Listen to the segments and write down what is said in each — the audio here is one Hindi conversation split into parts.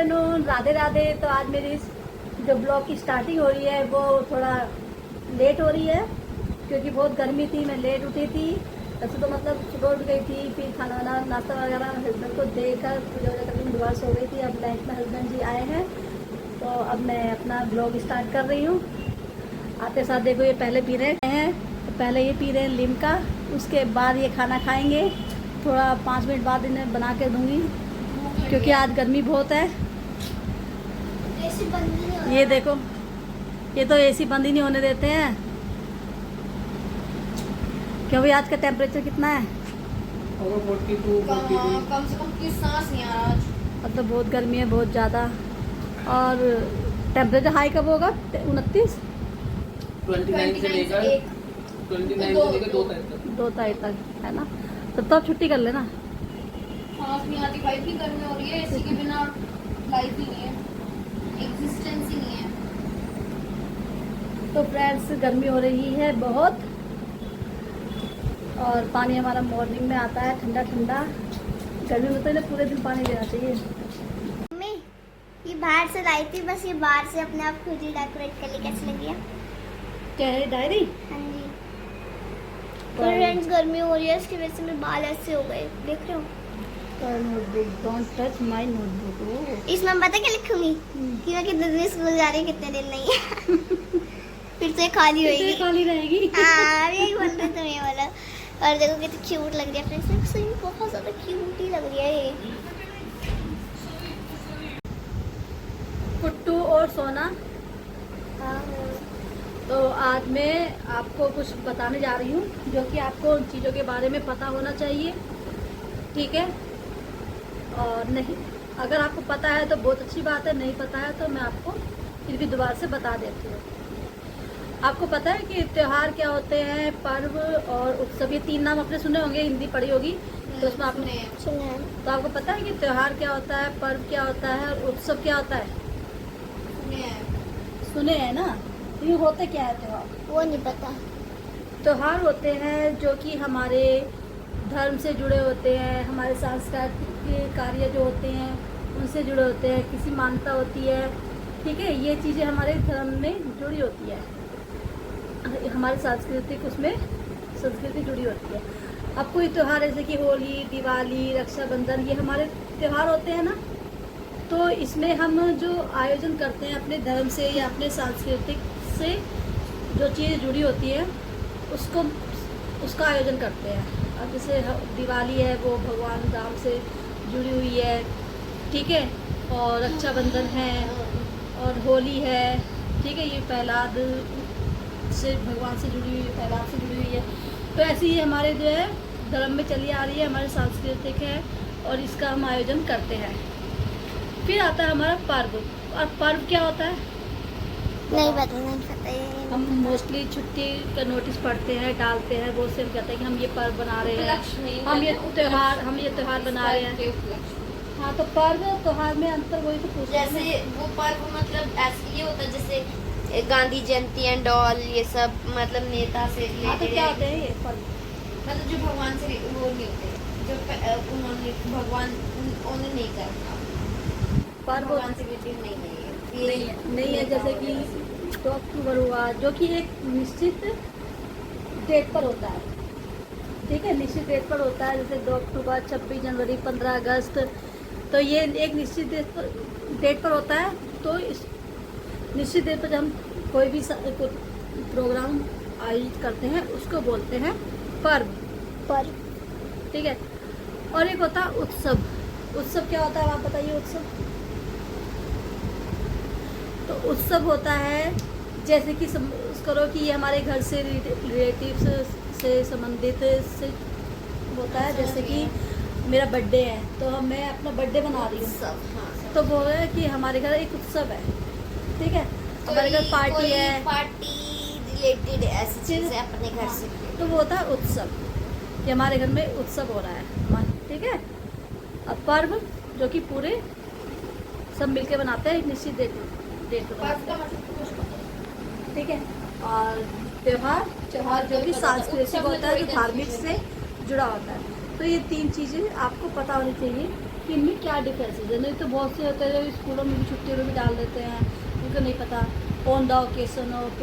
आफ्टरनून, राधे राधे। तो आज मेरी जो ब्लॉग की स्टार्टिंग हो रही है वो थोड़ा लेट हो रही है क्योंकि बहुत गर्मी थी, मैं लेट उठी थी। वैसे तो मतलब सुबह उठ गई थी, फिर खाना वाना नाश्ता वगैरह हस्बैंड को देकर पूजा वूजा करके दोबारा सो गई थी। अब नाइट में हस्बैंड जी आए हैं तो अब मैं अपना ब्लॉग स्टार्ट कर रही हूँ। आते साथ देखो ये पहले पी रहे हैं, तो पहले ये पी रहे हैं लिम्का, उसके बाद ये खाना खाएंगे। थोड़ा 5 मिनट बाद इन्हें बना के दूँगी क्योंकि आज गर्मी बहुत है। ये देखो, ये तो एसी बंद ही नहीं होने देते हैं। क्यों भाई, आज का टेम्परेचर कितना है? 42, 42। कम से कम की सांस नहीं आ रहा आज। अब तो बहुत गर्मी है, बहुत ज़्यादा। और टेम्परेचर हाई कब होगा? 29 29 से लेकर 2 तारीख तक है ना। तो अब छुट्टी कर लेना। सांस नहीं आती भाई, इतनी गर्मी हो रही है, एसी के बिना लाइफ ही नहीं है, एग्जिस्टेंस ही नहीं है। तो फ्रेंड्स, गर्मी हो रही है बहुत और पानी हमारा मॉर्निंग में आता है ठंडा ठंडा। गर्मी में तो इन्हें पूरे दिन पानी देना चाहिए। मम्मी, ये बाहर से लाई थी, बस ये बाहर से अपने आप खुद ही डेकोरेट कर ली। कैसी लगी है? क्या है, डायरी? हाँ जी। फ्रेंड्स, गर्मी हो रही है, इसकी वजह से मेरे बाल ऐसे हो गए, देख रहे हो? Notebook, don't touch my notebook. इसमें पता क्या लिखूंगी कि मैं कितने दिन स्कूल जा रही हूँ, कितने दिन नहीं है। फिर से खाली होगी, खाली रहेगी। हाँ, यही बोल रहे थे ये वाला। और देखो कितनी क्यूट लग रही है फ्रेंड्स, सही में बहुत ज्यादा क्यूट ही लग रही है ये। कुट्टू और सोना। तो आज मैं आपको कुछ बताने जा रही हूँ जो कि आपको उन चीज़ों के बारे में पता होना चाहिए, ठीक है? और नहीं, अगर आपको पता है तो बहुत अच्छी बात है, नहीं पता है तो मैं आपको फिर भी दोबारा से बता देती हूँ। आपको पता है कि त्योहार क्या होते हैं, पर्व और उत्सव, ये 3 नाम आपने सुने होंगे, हिंदी पढ़ी होगी तो उसमें आपने सुना है। तो आपको पता है कि त्योहार क्या होता है, पर्व क्या होता है और उत्सव क्या होता है? सुने हैं ना। तो ये होते क्या है त्योहार? वो नहीं पता। त्योहार होते हैं जो कि हमारे धर्म से जुड़े होते हैं, हमारे सांस्कृतिक कार्य जो होते हैं उनसे जुड़े होते हैं, किसी मान्यता होती है, ठीक है? ये चीज़ें हमारे धर्म में जुड़ी होती है, हमारे सांस्कृतिक उसमें संस्कृति जुड़ी होती है। अब कोई त्यौहार जैसे कि होली, दिवाली, रक्षाबंधन, ये हमारे त्यौहार होते हैं ना। तो इसमें हम जो आयोजन करते हैं अपने धर्म से या अपने सांस्कृतिक से जो चीज़ जुड़ी होती है उसका आयोजन करते हैं। अब जैसे दिवाली है वो भगवान राम से जुड़ी हुई है, ठीक है? और रक्षाबंधन है और होली है, ठीक है? ये प्रहलाद से, भगवान से जुड़ी हुई है, प्रहलाद से जुड़ी हुई है। तो ऐसे ही हमारे जो है धर्म में चली आ रही है, हमारे सांस्कृतिक है और इसका हम आयोजन करते हैं। फिर आता है हमारा पर्व। और पर्व क्या होता है? नहीं पता ये। हम मोस्टली छुट्टी का नोटिस पढ़ते हैं, डालते हैं, वो से हम कहते हैं कि हम ये पर्व बना रहे हैं, हम ये त्यौहार बना रहे हैं। हाँ, तो पर्व त्योहार में अंतर वही तो पूछ रहे हैं। जैसे वो पर्व मतलब ऐसे ये होता है जैसे गांधी जयंती एंड ऑल, ये सब मतलब नेता से हाँ, तो रिलेटेड क्या है। होते हैं ये पर्व? मतलब जो भगवान से वो नहीं होते, जो उन्होंने भगवान उन्होंने नहीं करता, पर्व भगवान से रिलेटेड नहीं है ये। नहीं है। जैसे कि 2 अक्टूबर हुआ जो कि एक निश्चित डेट पर होता है, ठीक है? निश्चित डेट पर होता है, जैसे 2 अक्टूबर, 26 जनवरी, 15 अगस्त। तो ये एक निश्चित डेट पर होता है। तो इस निश्चित डेट पर जब हम कोई भी प्रोग्राम आयोजित करते हैं उसको बोलते हैं पर्व, ठीक है? और एक होता है उत्सव। उत्सव क्या होता है आप बताइए? उत्सव तो उत्सव होता है जैसे कि करो कि ये हमारे घर से रिलेटिव्स से संबंधित से होता है। जैसे कि मेरा बर्थडे है तो मैं अपना बर्थडे मना रही हूँ, तो बोल रहे हैं कि हमारे घर एक उत्सव है, ठीक है? हमारे घर पार्टी है, पार्टी रिलेटेड ऐसी चीजें अपने घर से, तो वो होता है उत्सव कि हमारे घर में उत्सव हो रहा है, ठीक है? अब पर्व जो कि पूरे सब मिलके बनाते हैं, एक निश्चित डेट पर, ठीक है? और त्योहार जो कि सांस्कृतिक होता है, जो धार्मिक से जुड़ा होता है। तो ये 3 चीज़ें आपको पता होनी चाहिए कि इनमें क्या डिफरेंसेस है। नहीं तो बहुत से होते हैं स्कूलों में भी छुट्टियों में भी डाल देते हैं, उनको नहीं पता। ऑन द ओकेशन ऑफ,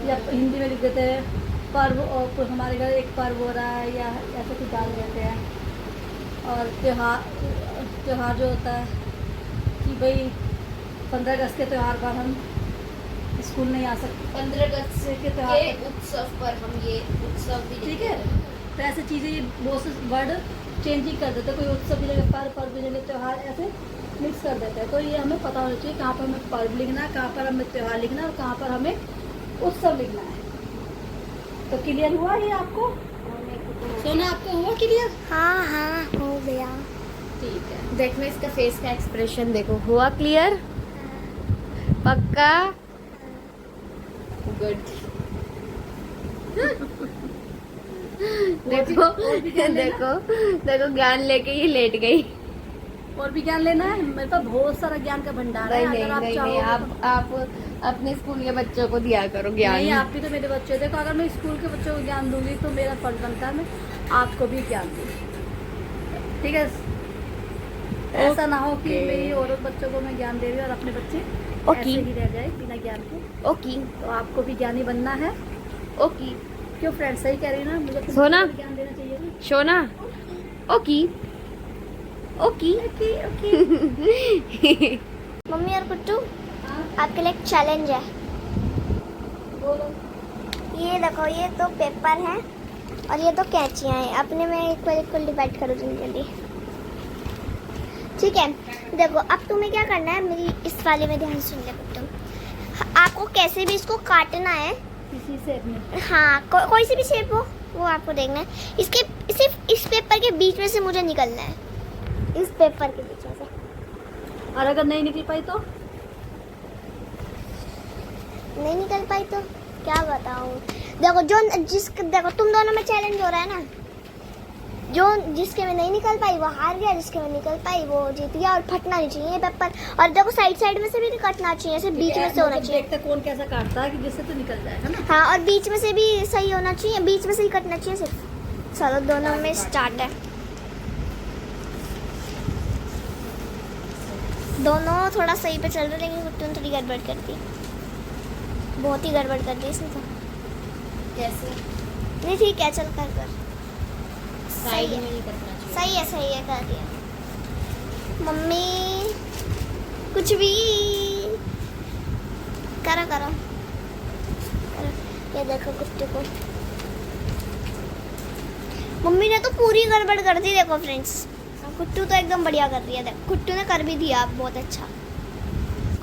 या हिंदी में लिख देते हैं पर्व ऑफ, हमारे घर एक पर्व हो रहा है या ऐसा कुछ डाल देते हैं। और त्यौहार जो होता है कि भाई 15 अगस्त के त्यौहार पर हम स्कूल नहीं आ सकते, 15 अगस्त के के त्यौहार उत्सव पर हम ये उत्सव भी ठीक है। तो ऐसे चीज़ें ये बहुत से वर्ड चेंज ही कर देते हैं, कोई उत्सव की जगह पर्व की जगह त्यौहार ऐसे मिक्स कर देते हैं। तो ये हमें पता होना चाहिए कहाँ पर हमें पर्व लिखना है, कहाँ पर हमें त्यौहार लिखना है और कहाँ पर हमें उत्सव लिखना है। तो क्लियर हुआ ये आपको? सोना आपको हुआ क्लियर? हाँ हाँ हो गया। ठीक है। देखो इसका फेस का एक्सप्रेशन देखो, हुआ क्लियर? पक्का? गुड। देखो देखो देखो ज्ञान लेके ये लेट गई। और भी ज्ञान लेना है? मेरे पास बहुत सारा ज्ञान का भंडार है। नहीं अगर आप नहीं चाहो नहीं, तो- आप अपने स्कूल के बच्चों को दिया करो ज्ञान। नहीं, आप भी तो मेरे बच्चे। देखो अगर मैं स्कूल के बच्चों को ज्ञान दूंगी तो मेरा फर्ज बनता है मैं आपको भी ज्ञान दूँ, ठीक है। ऐसा ना हो कि Okay. मेरी औरत बच्चों को मैं ज्ञान दे रही हूँ और अपने बच्चे Okay. ऐसे ही रह जाए बिना ज्ञान के। ओके तो आपको भी ज्ञानी बनना है। ओके क्यों फ्रेंड, सही कह रही है ना? मुझे अपने सोना? बच्चों को भी ज्ञान देना चाहिए ना। शोना ओके ओके मम्मी और कुट्टू, हाँ, आपके लिए एक चैलेंज है। बोलो। ये देखो, ये तो पेपर है और ये तो कैंचियाँ हैं। अपने में इक्वल डिवाइड करो जिनके लिए, ठीक है। देखो अब तुम्हें क्या करना है, मेरी इस वाले में ध्यान सुन ले कुट्टू। आपको कैसे भी इसको काटना है। किसी से अपने हाँ, कोई सी भी शेप हो वो आपको देखना है। इसके सिर्फ इस पेपर के बीच में से मुझे निकलना है, इस पेपर के बीच में से। और अगर नहीं निकल पाई तो? नहीं निकल पाई तो क्या बताऊँ। देखो देखो तुम दोनों में चैलेंज हो रहा है ना, जो जिसके में नहीं निकल पाई वो हार गया, जिसके में निकल पाई वो जीत गया। और फटना नहीं चाहिए ये पेपर। और देखो साइड में से भी कटना चाहिए, ऐसे बीच में से होना चाहिए। देखते कौन कैसा काटता है कि जिससे तो निकल जाए, है ना। हाँ, और बीच में से भी सही होना चाहिए, बीच में से ही कटना चाहिए सिर्फ। चलो दोनों में स्टार्ट है। दोनों थोड़ा सही पे चल रहे, लेकिन कुट्टू ने थोड़ी गड़बड़ कर दी, बहुत ही गड़बड़ कर दी इसने तो। कैसे? नहीं ठीक है, चल कर कर। साइड सही में है, नहीं करना चाहिए। सही है कर दिया। मम्मी कुछ भी करो करो करो। ये देखो कुट्टू को, मम्मी ने तो पूरी गड़बड़ कर दी। देखो फ्रेंड्स, कुट्टू तो एकदम बढ़िया कर रही है। देखो कुट्टू ने कर भी दिया बहुत अच्छा।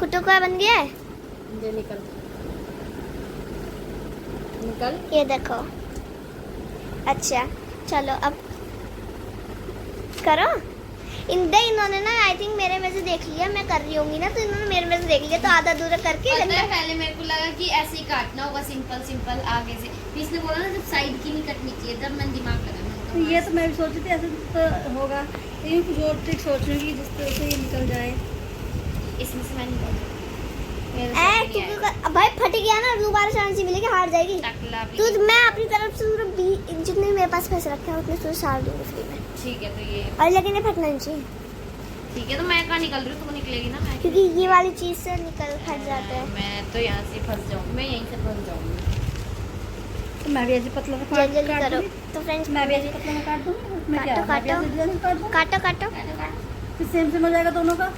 कुट्टू का बन गया है, ये निकल निकल। ये देखो। अच्छा चलो अब करो। इन्होंने ना आई थिंक मेरे में से देख लिया, मैं कर रही होंगी ना, तो इन्होंने मेरे में से देख लिया, तो आधा अधूरा करके पता है, पहले मेरे को लगा कि ऐसे ही काटना होगा, सिंपल आगे से। फिर इसने बोला ना जब साइड की नहीं कटनी चाहिए, तब मैंने दिमाग लगा। तो ये तो मैं भी सोच रही थी ऐसे तो होगा, लेकिन कुछ और ट्रिक सोच रही हूँ कि जिस तरह से ये निकल जाए। इसमें से मैं निकल भाई फट गया ना, दोबारा चांस ही मिलेगी, हार जाएगी। टकला भी। तो मैं अपनी तरफ से जितने मेरे पास पैसे रखे हैं उतने तुझे सार दूंगी फ्री में। ठीक है, तो ये और लेकिन ये फटना नहीं चाहिए, ठीक है। तो मैं कहाँ निकल रही हूँ? तो निकलेगी ना मैं। क्योंकि ये वाली चीज से निकल फट जाता है। मैं तो यहाँ से फंस जाऊँगी, मैं यहीं से फंस जाऊँगी। तो मैं भी ऐसे पतला में जल्दी जल्दी काट करो। दूँगी। तो फ्रेंड्स मैं भी ऐसे पतला में काट दूँगी। उसमें क्या है? काटो, मैं भी ऐसे डिजाइन काट दूँ, काटो काटो। फिर सेम हो जाएगा दोनों का।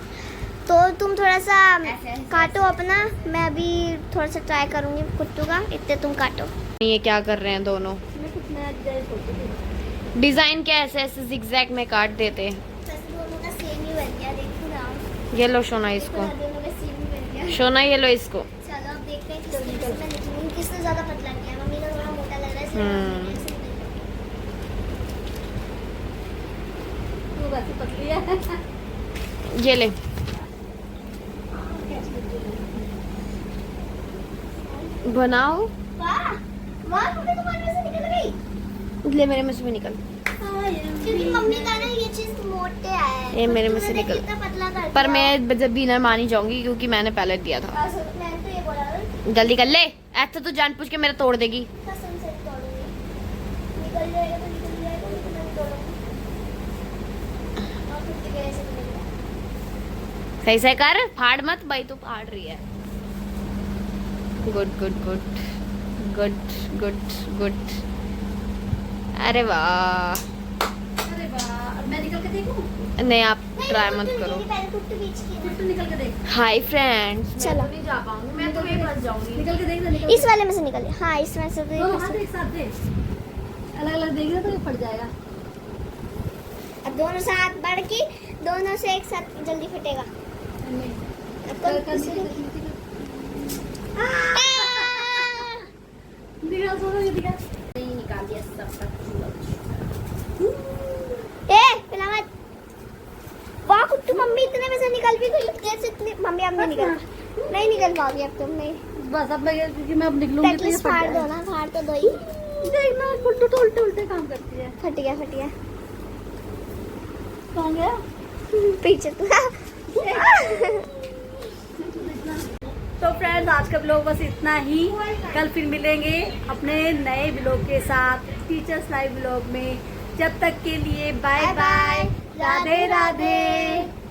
तो तुम थोड़ा सा ऐसे। काटो अपना, मैं अभी थोड़ा सा ट्राई करूंगी कुट्टू का, इतने तुम काटो। ये क्या कर रहे हैं दोनों? मैं कुछ नया डिजाइन सोच रही थी। डिजाइन क्या ऐसे जिगजैग में काट देते हैं। दोनों का सेम ही बन गया, देखो ना। ये लो शोना इसको, दोनों का सेम ही बन गया। शोना ये लो इसको। चलो अब देखते हैं किसने ज्यादा पतला किया। मम्मी का थोड़ा मोटा लग रहा है, इसलिए मम्मी ने ऐसे निकल तू वैसे पतली है। ये ले। बनाओ। वाह वाह, मम्मी तुम्हारे में से निकल गई। ले मेरे में से भी निकल। क्योंकि मम्मी का ना ये चीज मोटे आया है, ये तो मेरे में से तुमने निकल। कितना पतला कर पर दिया। मैं जब विनर मानी जाऊंगी क्योंकि मैंने पहले दिया था। मैंने तो ये बोला था, जल्दी कर ले, ऐसा तो जानबूझ के मेरा तोड़ देगी। कसम से तोड़ूंगी। निकल जाएगा तो निकल जाएगा, लेकिन मैं तोड़ूंगी। और फिर से ऐसे निकलेगा। सही से कर, फाड़ मत भाई, तू फाड़ रही है। Good good good good good good. अरे वाह, अरे वाह, अब मैं निकल के देखूं? नहीं आप नहीं, ट्राई वो मत तो करो। मेरी पहले कुट्टू बीच की है। फिर तू निकल के देख, हाय फ्रेंड्स, चलो। मैं तो नहीं जा पाऊंगी, मैं तो वहीं फंस जाऊंगी। निकल के देख ना, निकल इस वाले में से निकल। हाँ इसमें से तो ये दोनों फंस- हाथ एक साथ दे, अलग अलग देख तो ये फट जाएगा। अब दोनों साथ बढ़ के दोनों से एक साथ जल्दी फटेगा। अब तो कर कर इसे- निकल आ! सोना ये दिखा। नहीं निकाल दिया सब तक। ए पिला मत। वाह कुट्टू, मम्मी इतने में से निकल भी गई। जैसे इतनी मम्मी अब नहीं निकल, नहीं निकल पाओगी अब तुम। नहीं बस अब मैं, क्योंकि मैं अब निकलूंगी तो ये पेटलेस फट फाड़ दो जाएगा। ना, फाड़ तो दो ही। देखना गुड्डू तो उल्टे उल्टे काम करती है। फट गया फट गया। कहाँ गया? पीछे तो तो फ्रेंड्स आज का ब्लॉग बस इतना ही। कल फिर मिलेंगे अपने नए ब्लॉग के साथ टीचर्स लाइव ब्लॉग में। जब तक के लिए बाय बाय, राधे राधे।